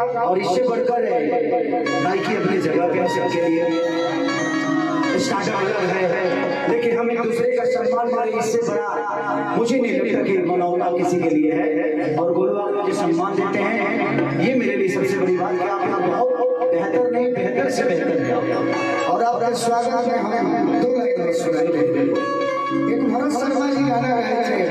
और इससे बढ़कर नाइकी अपनी जगह पे सबके लिए स्टार्टअप अलग है, लेकिन हम एक दूसरे का सम्मान करें, इससे बड़ा मुझे नहीं लगता कि मनौना किसी के लिए है। और गुरुवार मुझे सम्मान देते हैं, ये मेरे लिए सबसे बड़ी बात है। आप बहुत बेहतर नहीं, बेहतर से बेहतर है। और आपका स्वागत में हम दो लाइन सुनाएंगे। एक भरत शर्मा जी गाना गाए थे,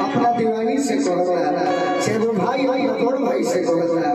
अपना दीवानी से कहता, चाहे वो भाई हो या बड़ भाई से कहता,